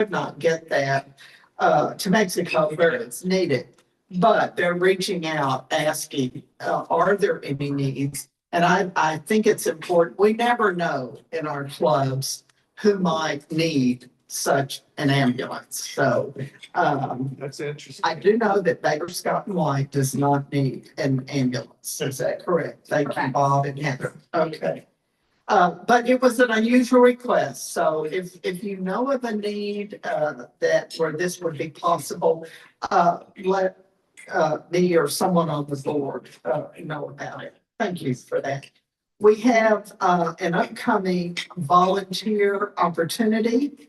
could not get that to Mexico where it's needed. But they're reaching out, asking, are there any needs? And I think it's important. We never know in our clubs who might need such an ambulance. So That's interesting. I do know that Baker Scott and White does not need an ambulance. Is that correct? Thank you, Bob and Heather. Okay. But it was an unusual request. So if you know of a need that where this would be possible, let me or someone on the board know about it. Thank you for that. We have an upcoming volunteer opportunity.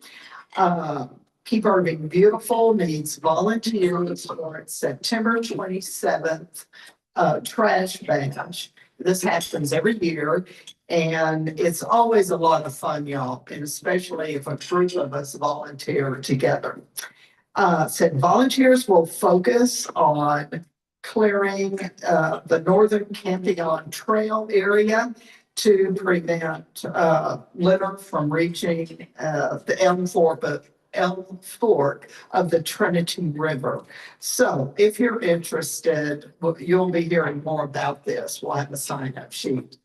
Keep Irving Beautiful needs volunteers for its September 27th trash bash. This happens every year, and it's always a lot of fun, y'all, and especially if a group of us volunteer together. Said volunteers will focus on clearing the northern Campion Trail area to prevent litter from reaching the Elm Fork of the Trinity River. So if you're interested, you'll be hearing more about this. We'll have a sign-up sheet.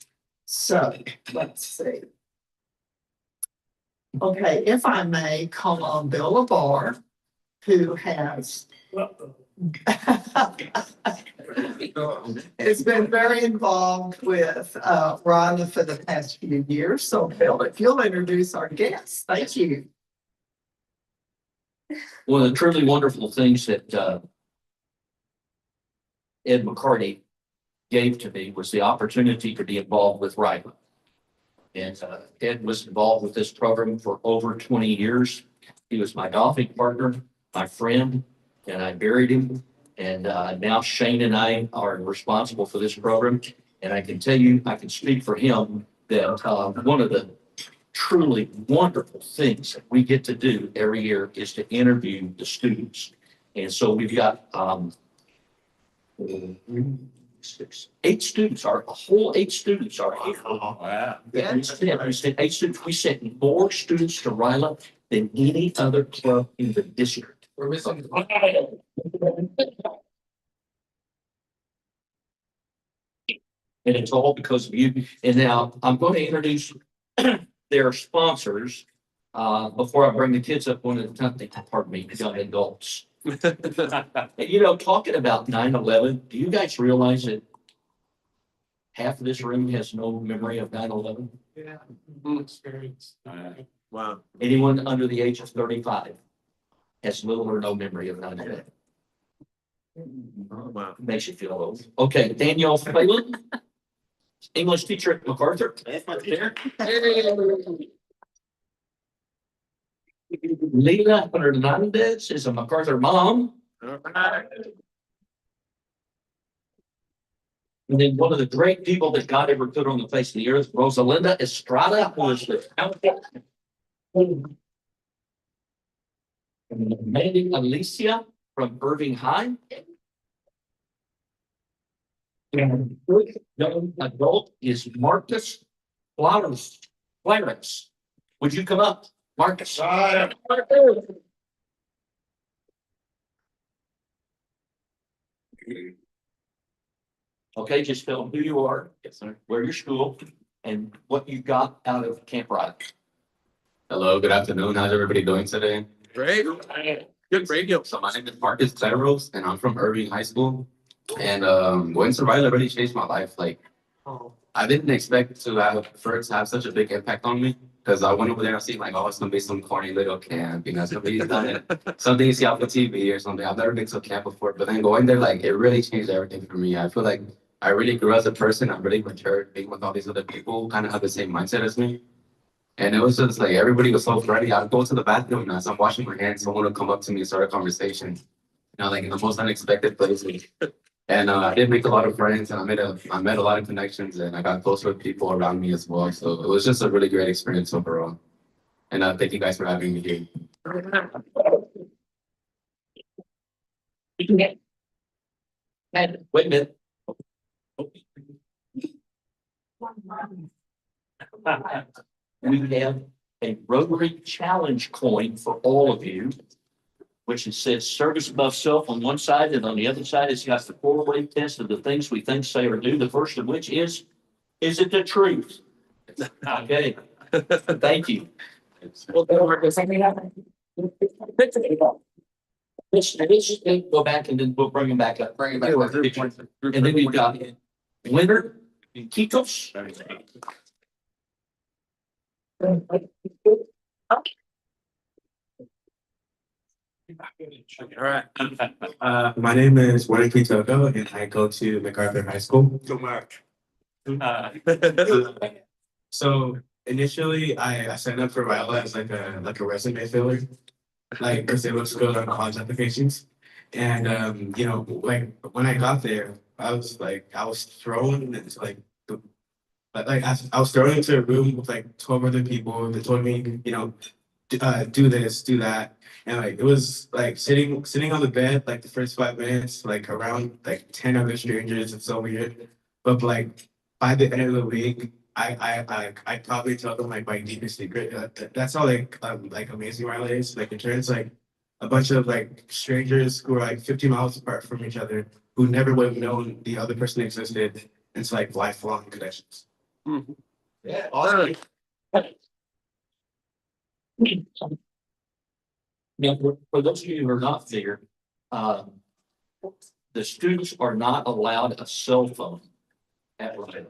So let's see. Okay, if I may call on Bill LaBar, who has has been very involved with Ryla for the past few years. So Bill, if you'll introduce our guests, thank you. One of the truly wonderful things that Ed McCarty gave to me was the opportunity to be involved with Ryla. And Ed was involved with this program for over 20 years. He was my golfing partner, my friend, and I buried him. And now Shane and I are responsible for this program. And I can tell you, I can speak for him that one of the truly wonderful things that we get to do every year is to interview the students. And so we've got 8 students, a whole 8 students are here. Wow. Yeah, we sent 8 students. We sent more students to Ryla than any other club in the district. We're missing. And it's all because of you. And now I'm going to introduce their sponsors before I bring the kids up one at a time. Pardon me, young adults. And, you know, talking about 9/11, do you guys realize that half of this room has no memory of 9/11? Yeah. Experience. Wow. Anyone under the age of 35 has little or no memory of 9/11. Wow. Makes you feel old. Okay, Danielle Phelan, English teacher at MacArthur. There. Leila Hernandez is a MacArthur mom. And then one of the great people that God ever put on the face of the earth, Rosalinda Estrada, who is the and Mandy Alicia from Irving High. And the young adult is Marcus Clarence. Would you come up, Marcus? Okay, just tell them who you are, yes, sir, where your school, and what you got out of Camp Ryla. Hello, good afternoon. How's everybody doing today? Great. Good radio. So my name is Marcus Clarence, and I'm from Irving High School. And going to Ryla really changed my life. Like, I didn't expect to have such a big impact on me, because I went over there and seen like, oh, it's gonna be some corny little camp, you know, something you see off the TV or something. I've never been to a camp before, but then going there, like, it really changed everything for me. I feel like I really grew as a person. I'm really matured, being with all these other people who kind of have the same mindset as me. And it was just like everybody was so friendly. I'd go to the bathroom and as I'm washing my hands, someone would come up to me and start a conversation, you know, like in the most unexpected places. And I did make a lot of friends, and I met a lot of connections, and I got close with people around me as well. So it was just a really great experience overall. And thank you guys for having me here. Wait a minute. We have a Rotary Challenge coin for all of you, which it says service above self on one side, and on the other side, it's got the 4-way test of the things we think, say, or do. The first of which is it the truth? Okay, thank you. Let's go back and then we'll bring them back up. Bring it back up. And then we've got Leonard Kikos. All right. My name is Warren Kitoko and I go to MacArthur High School. Go Mark. So initially I signed up for Viola as like a resume filler, like because it looks good on college applications. And you know, like when I got there, I was thrown into I was thrown into a room with like 12 other people that told me, you know, do this, do that. And like it was like sitting on the bed like the first 5 minutes, like around like 10 other strangers. It's so weird. But like by the end of the week, I probably tell them like my deepest secret. That's how like amazing Riley is. Like it turns like a bunch of like strangers who are like 50 miles apart from each other who never would have known the other person existed. It's like lifelong connections. Yeah. Awesome. Now, for those of you who are not there, the students are not allowed a cell phone at Rotary.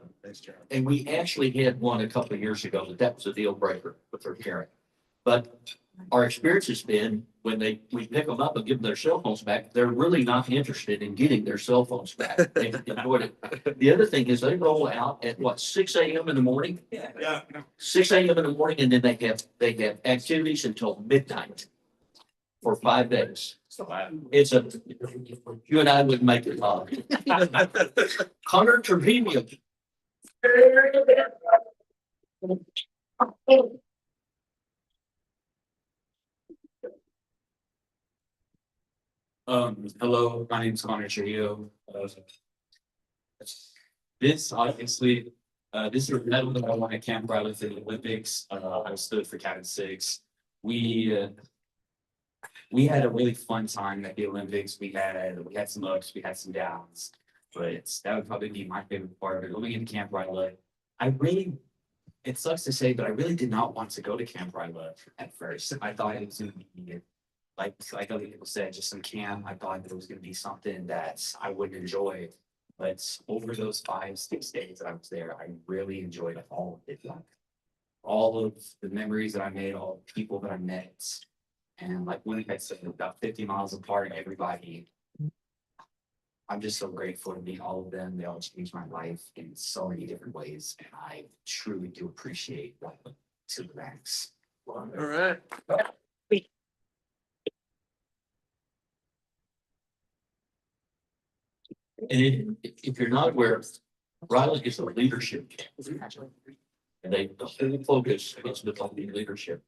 And we actually had one a couple of years ago, that was a deal breaker with their parent. But our experience has been when we pick them up and give them their cell phones back, they're really not interested in getting their cell phones back. They enjoyed it. The other thing is they roll out at 6 a.m. in the morning? Yeah. 6 a.m. in the morning, and then they have activities until midnight for 5 days. It's you and I would make it up. Connor Trevino. Hello, my name is Connor Trujillo. This obviously, this is medal that I won at Camp Riley for the Olympics. I stood for Cat 6. We had a really fun time at the Olympics. We had some ups, we had some downs, but that would probably be my favorite part of it. Going into Camp Riley, it sucks to say, but I really did not want to go to Camp Riley at first. I thought it was going to be like other people said, just some camp. I thought that it was going to be something that I wouldn't enjoy. But over those 5-6 days that I was there, I really enjoyed all of it. Like, all of the memories that I made, all the people that I met. And like when I said, about 50 miles apart, everybody. I'm just so grateful to meet all of them. They all changed my life in so many different ways. And I truly do appreciate like to the max. All right. And if you're not aware, Riley is a leadership camp. And the whole focus is developing leadership.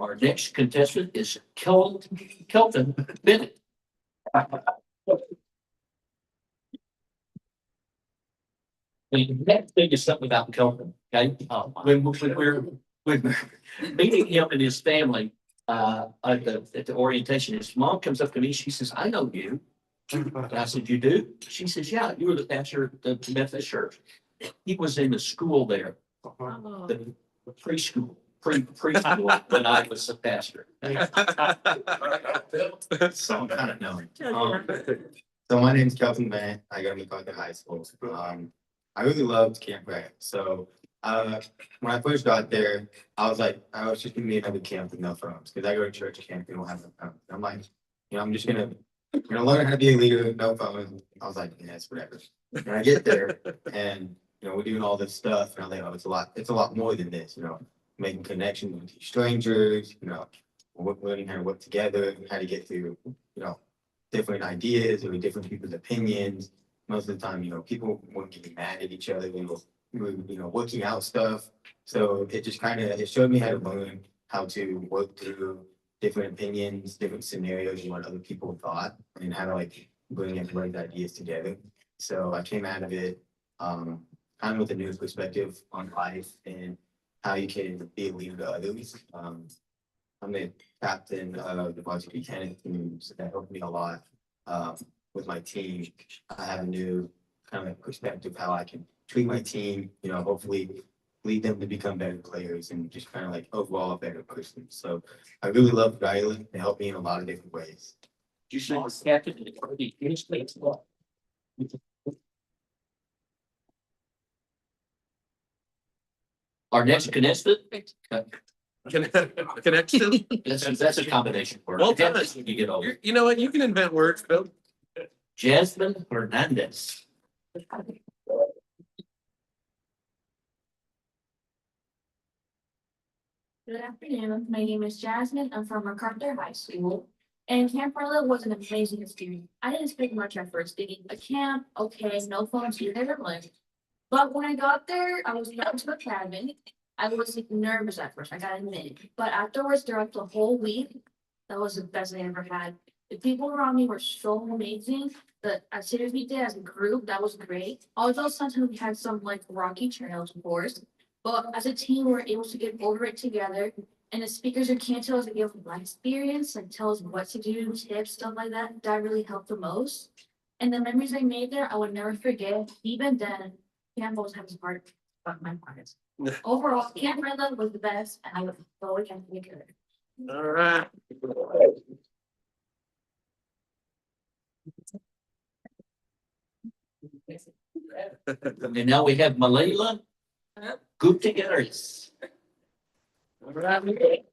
Our next contestant is Kelvin Bennett. The next thing is something about Kelvin, okay? When we're meeting him and his family at the orientation, his mom comes up to me, she says, "I know you." And I said, "You do?" She says, "Yeah, you were the pastor at the Methodist Church." He was in the school there, the preschool when I was a pastor. So I'm kind of knowing. So my name's Kelvin Bennett. I go to MacArthur High School. I really loved Camp Riley. So when I first got there, I was like, I was just gonna be another camp with no phones because I go to church camp, they don't have no phones. I'm like, I'm just gonna learn how to be a leader with no phones. I was like, yeah, it's whatever. And I get there and we're doing all this stuff and I'm like, oh, it's a lot more than this, making connections with strangers, learning how to work together, how to get through, different ideas or different people's opinions. Most of the time, people won't get mad at each other. They were, working out stuff. So it just it showed me how to learn how to work through different opinions, different scenarios and what other people thought and how to like bring everybody's ideas together. So I came out of it kind of with a new perspective on life and how you can be a leader to others. I'm the captain of the varsity tennis team, so that helped me a lot. With my team, I have a new kind of perspective how I can treat my team, hopefully lead them to become better players and just kind of like overall a better person. So I really love Riley. It helped me in a lot of different ways. You say the captain of the tennis club? Our next contestant, Connection. that's a combination word. Well done. You get over. You know what? You can invent words, Bill. Jasmine Hernandez. Good afternoon. My name is Jasmine. I'm from MacArthur High School. And Camp Barlow was an amazing experience. I didn't expect much at first, thinking a camp, okay, no phones either. But when I got there, I was not to a cabin. I was nervous at first, I gotta admit. But afterwards, throughout the whole week, that was the best I ever had. The people around me were so amazing. The activities we did as a group, that was great. Although sometimes we had some like rocky trails, of course. But as a team, we were able to get over it together. And the speakers who came to us and gave life experience and tell us what to do, tips, stuff like that. That really helped the most. And the memories I made there, I would never forget. Even then, Camp always has a part of my heart. Overall, Camp Barlow was the best, and I would go again to make it. All right. And now we have Malayla Gutierrez. All right.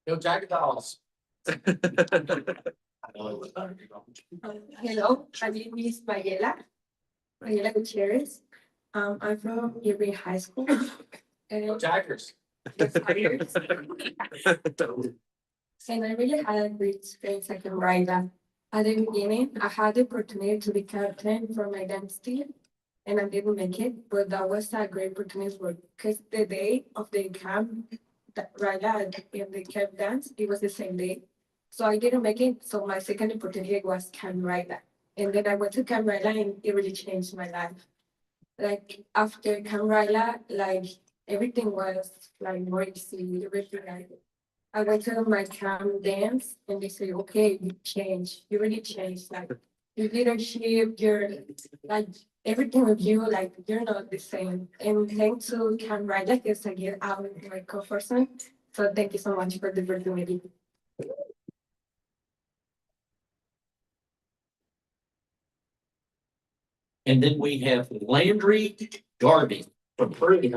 Go Jackdaws. Hello, my name is Mayela Gutierrez. I'm from Irving High School. And Jackers. and I really had a great experience at Camp. At the beginning, I had the opportunity to be captain for my dance team, and I didn't make it, but that was a great opportunity because the day of the camp, in the camp dance, it was the same day. So I didn't make it, so my second opportunity was Camp Ryla. And then I went to Camp Ryla and it really changed my life. Like after Camp Ryla, like everything was like more easy, everything like I went to my camp dance and they say, okay, you changed, you really changed, like your leadership, your like everything with you, like you're not the same. And thanks to Camp Ryla, because I get out of my comfort zone. So thank you so much for the opportunity. And then we have Landry Darby from Irving.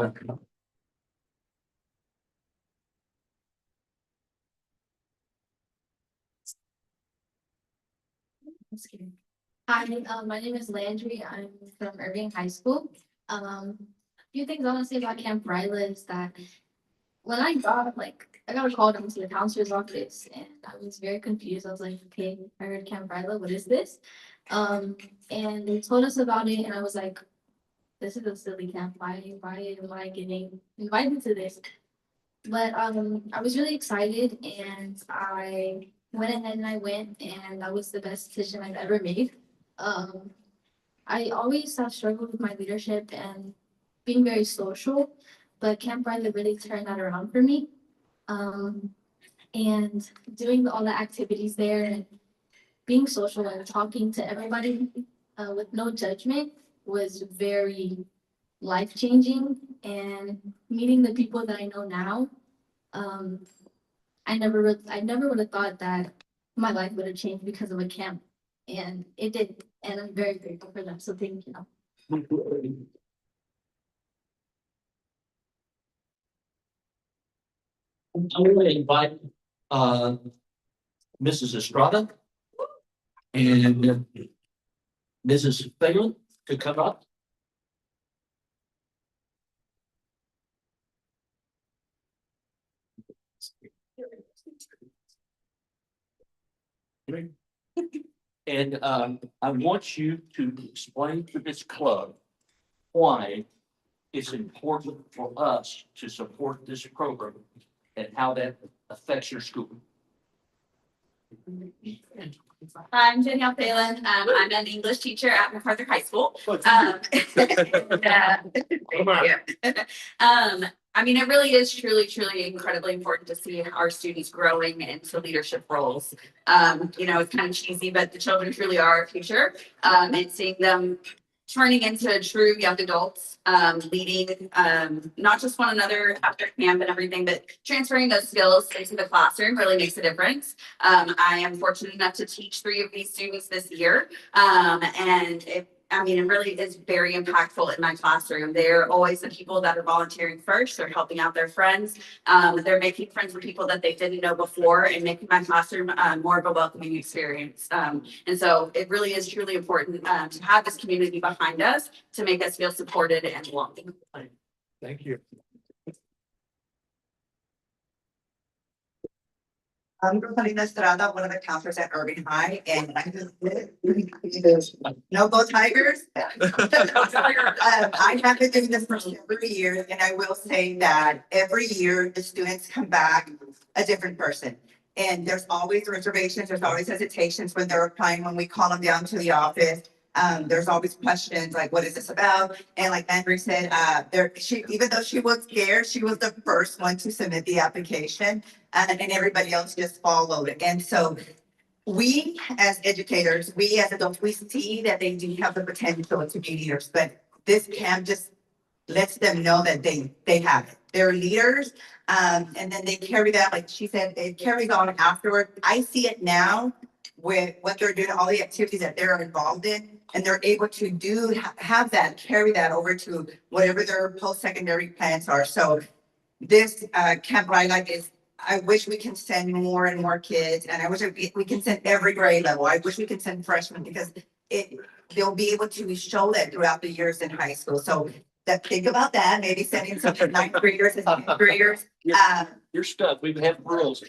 Hi, my name is Landry. I'm from Irving High School. A few things I want to say about Camp Ryla is that when I got called into the counselor's office and I was very confused. I was like, okay, I heard Camp Ryla, what is this? And they told us about it and I was like, this is a silly camp. Why am I getting invited to this? But I was really excited and I went ahead and I went and that was the best decision I've ever made. I always have struggled with my leadership and being very social, but Camp Riley really turned that around for me. And doing all the activities there and being social and talking to everybody with no judgment was very life-changing. And meeting the people that I know now, I never would have thought that my life would have changed because of a camp, and it did. And I'm very grateful for that. So thank you. I'm going to invite Mrs. Estrada and Mrs. Phelan to come up. And I want you to explain to this club why it's important for us to support this program and how that affects your school. I'm Danielle Phelan. I'm an English teacher at MacArthur High School. I mean, it really is truly incredibly important to see our students growing into leadership roles. You know, it's kind of cheesy, but the children truly are our future. And seeing them turning into true young adults, leading not just one another after camp and everything, but transferring those skills into the classroom really makes a difference. I am fortunate enough to teach 3 of these students this year. And it really is very impactful in my classroom. They're always the people that are volunteering first. They're helping out their friends. They're making friends with people that they didn't know before and making my classroom more of a welcoming experience. And so it really is truly important to have this community behind us to make us feel supported and belonging. Thank you. I'm Colinas Rotary, one of the counselors at Irving High, and I just no go Tigers. I have been doing this for several years, and I will say that every year the students come back a different person. And there's always reservations, there's always hesitations when they're applying, when we call them down to the office. There's always questions like, what is this about? And like Andrew said, even though she was scared, she was the first one to submit the application, and everybody else just followed. And so we as educators, we as adults, we see that they do have the potential to be leaders, but this camp just lets them know that they have it. They're leaders, and then they carry that, like she said, it carries on afterward. I see it now with what they're doing, all the activities that they're involved in, and they're able to have that, carry that over to whatever their post-secondary plans are. So this Camp Lilac is, I wish we can send more and more kids, and I wish we can send every grade level. I wish we could send freshmen because they'll be able to show that throughout the years in high school. So think about that, maybe sending some 9th graders and 10th graders. Your stuff, we've had rules.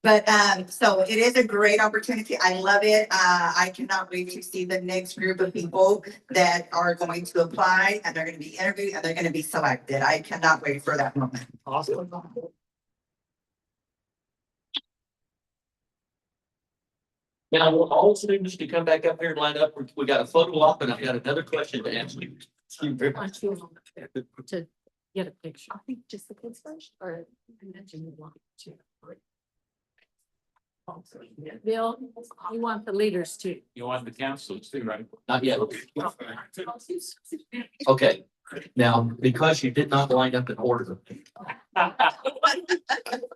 But so it is a great opportunity. I love it. I cannot wait to see the next group of people that are going to apply, and they're going to be interviewed, and they're going to be selected. I cannot wait for that moment. Awesome. Now, I want all students to come back up here and line up. We got a photo op, and I've got another question to ask you. To get a picture. I think just the kids first, or you mentioned you want to. Bill, you want the leaders too. You want the councils too, right? Not yet. Okay, now, because you did not line up in order.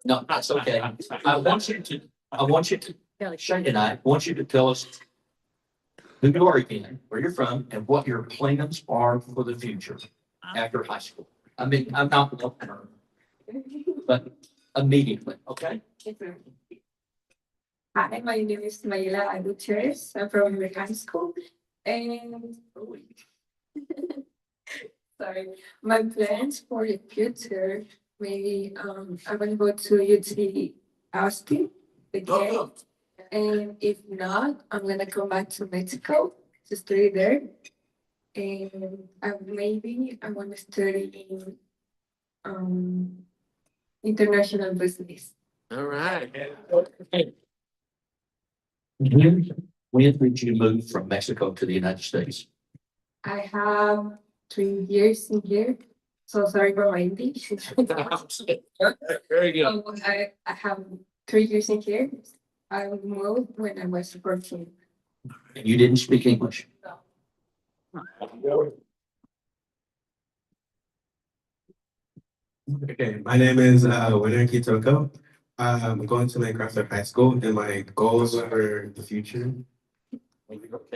No, that's okay. I want you to, Shane and I want you to tell us who you are again, where you're from, and what your plans are for the future after high school. I mean, I'm not, but immediately, okay? Hi, my name is Mayla Gutierrez. I'm from the high school, and sorry, my plans for the future, maybe I'm gonna go to UT Austin again, and if not, I'm gonna come back to Mexico to study there, and maybe I want to study in international business. All right. When did you move from Mexico to the United States? I have 3 years in here, so sorry for my English. Very good. So I have 3 years in here. I moved when I was 14. And you didn't speak English? Okay, my name is Winner Kitoko. I'm going to MacArthur High School, and my goals for the future.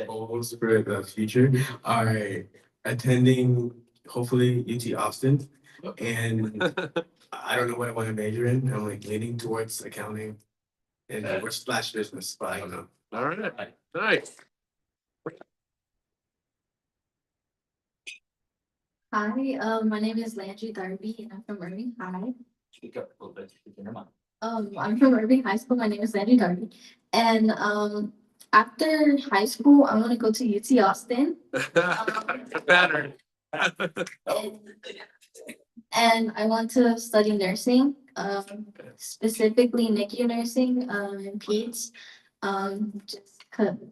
Goals for the future are attending, hopefully, UT Austin, and I don't know what I want to major in. I'm like leaning towards accounting and or / business, but I don't know. All right. Nice. Hi, my name is Landry Darby, and I'm from Irving High. Speak up a little bit. Never mind. I'm from Irving High School. My name is Landry Darby, and after high school, I'm gonna go to UT Austin. Better. And I want to study nursing. specifically NICU nursing, and peds.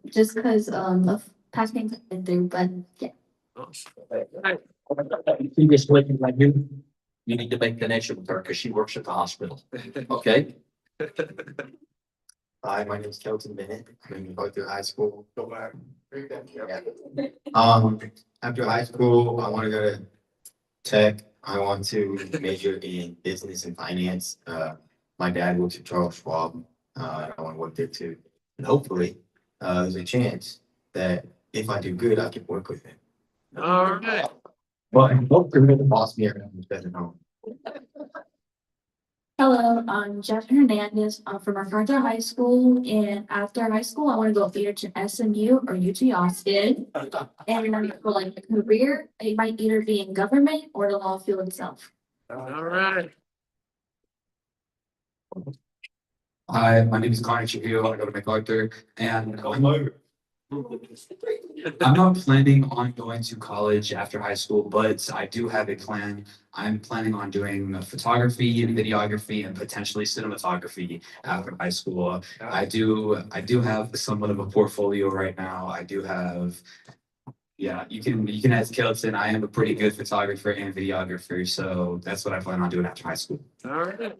Just because, of past things I've been through, but yeah. Previous lady like you need to make connection with her because she works at the hospital. Okay? Hi, my name is Kelton Bennett. I'm in Arthur High School. After high school, I want to go to tech. I want to major in business and finance. My dad works at Charles Schwab. I want to work there too. And hopefully, there's a chance that if I do good, I can work with him. All right. But hope they're going to boss me around better know. Hello, I'm Jasmine Hernandez. I'm from MacArthur High School, and after high school, I want to go either to SMU or UT Austin. And for like a career, it might either be in government or the law field itself. All right. Hi, my name is Connor Trujillo. I go to MacArthur, and I'm not planning on going to college after high school, but I do have a plan. I'm planning on doing photography and videography and potentially cinematography after high school. I do have somewhat of a portfolio right now. I do have, yeah, you can ask Kelton. I am a pretty good photographer and videographer, so that's what I plan on doing after high school. All right.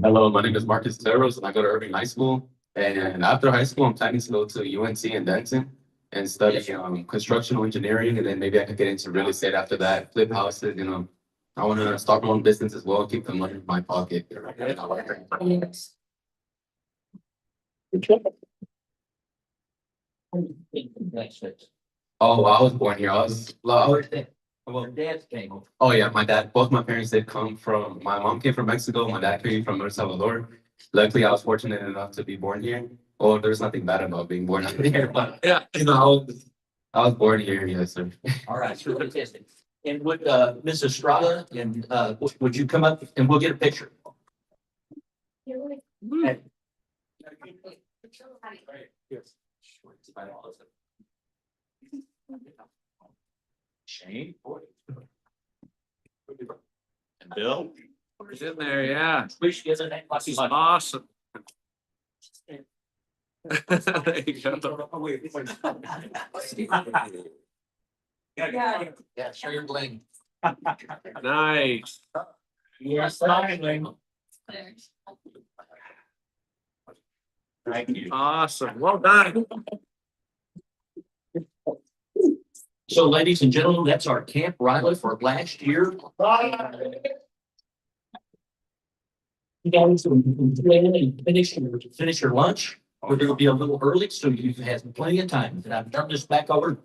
Hello, my name is Marcus Terros and I go to Irving High School. And after high school, I'm planning to go to UNC in Denton and study constructional engineering. And then maybe I could get into real estate after that, flip houses, I want to start my own business as well, keep the money in my pocket. Oh, I was born here. Well, dad's came. Oh yeah, both my parents did come from, my mom came from Mexico, my dad came from El Salvador. Luckily, I was fortunate enough to be born here. Oh, there's nothing bad about being born out here, but Yeah. I was born here, yes, sir. All right, so fantastic. And would Ms. Estrada and would you come up and we'll get a picture? Okay. Shane. And Bill? He's in there, yeah. Appreciate it. He's awesome. There you go. Yeah, show your bling. Nice. Yes, smiling. Thank you. Awesome. Well done. So ladies and gentlemen, that's our Camp Riley for last year. You guys finish your lunch. We're going to be a little early, so you've had plenty of time. And I've turned this back over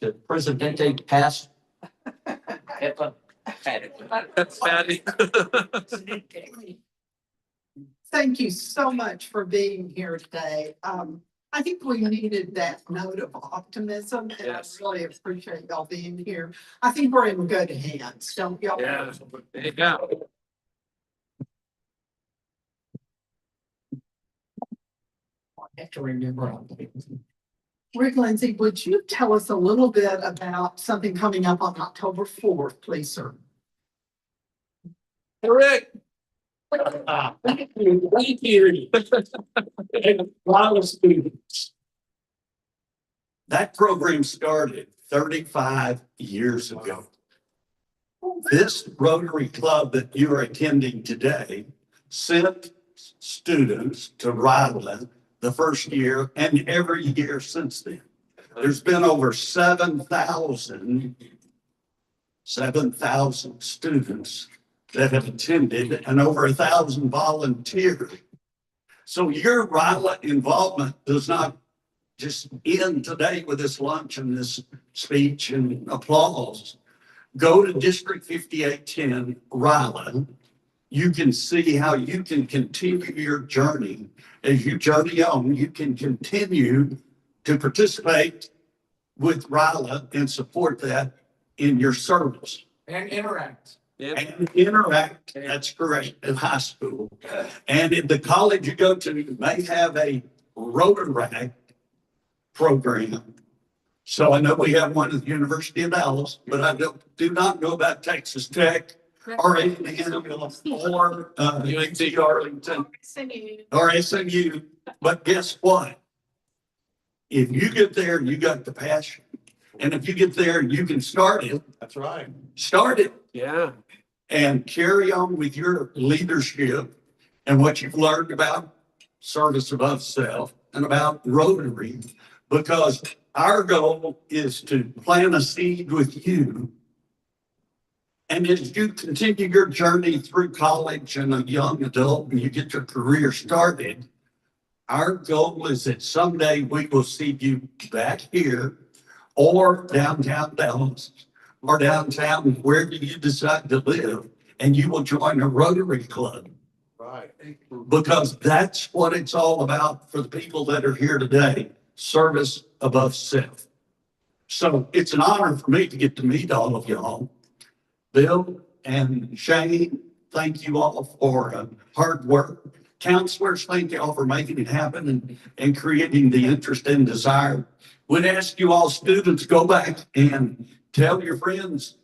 to Presidente Pass. That's Patty. Thank you so much for being here today. I think we needed that note of optimism, and Yes. I really appreciate y'all being here. I think we're in good hands, don't y'all? Yeah. There you go. I have to remember all the things. Rick Lindsay, would you tell us a little bit about something coming up on October 4th, please, sir? Rick. Thank you. A lot of students. That program started 35 years ago. This Rotary Club that you're attending today sent students to Ryland the first year and every year since then. There's been over 7,000 students that have attended and over 1,000 volunteers. So your Ryland involvement does not just end today with this lunch and this speech and applause. Go to District 5810 Ryland. You can see how you can continue your journey. As you journey on, you can continue to participate with Ryland and support that in your service. And interact. And interact, that's correct, in high school. And in the college you go to, you may have a Rotaract program So I know we have one at the University of Dallas, but I do not know about Texas Tech or A&M or UNC Arlington or SMU. But guess what? If you get there, you got the passion. And if you get there, you can start it. That's right. Start it Yeah. and carry on with your leadership and what you've learned about service above self and about Rotary, because our goal is to plant a seed with you. And as you continue your journey through college and a young adult and you get your career started, our goal is that someday we will see you back here or downtown Dallas or downtown wherever you decide to live, and you will join a Rotary Club. Right. Because that's what it's all about for the people that are here today, service above self. So it's an honor for me to get to meet all of y'all. Bill and Shane, thank you all for hard work. Counselors, thank you all for making it happen and creating the interest and desire. Would ask you all students, go back and tell your friends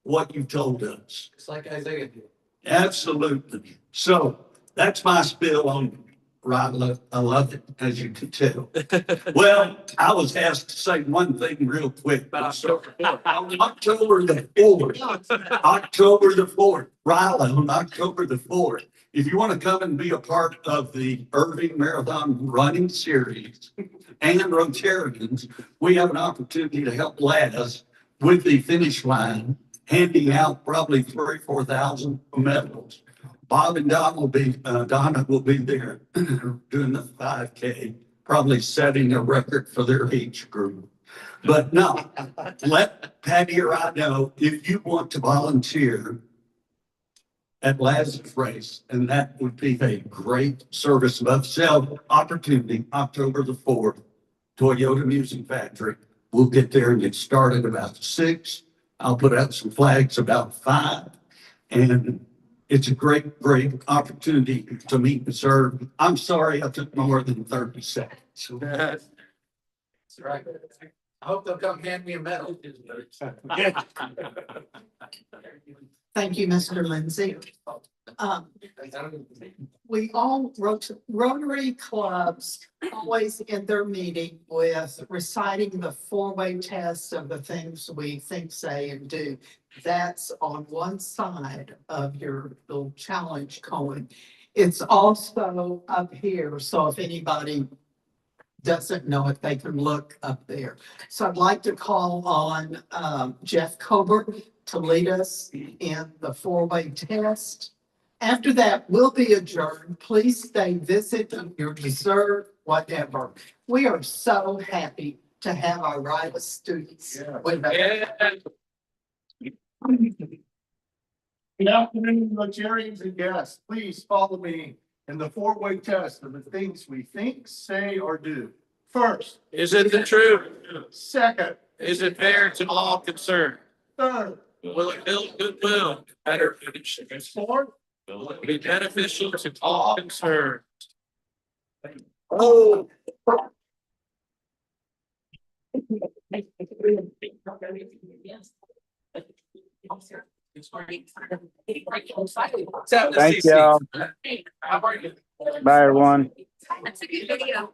what you've told us. It's like Isaiah did. Absolutely. So that's my spill on Ryla. I love it, as you can tell. Well, I was asked to say one thing real quick. On October the 4th, October the 4th, Ryla, on October the 4th, if you want to come and be a part of the Irving Marathon Running Series and Rotarians, we have an opportunity to help Laz with the finish line, handing out probably 3,000 or 4,000 medals. Bob and Donna will be there doing the 5K, probably setting a record for their age group. But no, let Patty or I know if you want to volunteer at Lazarus Race, and that would be a great service above self opportunity, October the 4th, Toyota Music Factory. We'll get there and get started about 6. I'll put out some flags about 5, and it's a great, great opportunity to meet and serve. I'm sorry I took more than 30 seconds. That's right. I hope they'll come hand me a medal. Thank you, Mr. Lindsay. We all Rotary clubs always end their meeting with reciting the 4-way test of the things we think, say, and do. That's on one side of your little challenge coin. It's also up here, so if anybody doesn't know it, they can look up there. So I'd like to call on Jeff Colbert to lead us in the 4-way test. After that, we'll be adjourned. Please stay, visit your dessert, whatever. We are so happy to have our Ryla students with us. Good afternoon, Rotarians and guests. Please follow me in the 4-way test of the things we think, say, or do. First. Is it the truth? Second. Is it fair to all concerned? Third. Will it build goodwill? Better finish. Fourth. Will it be beneficial to all concerned? Oh. Thank you. Bye, everyone. That's a good video.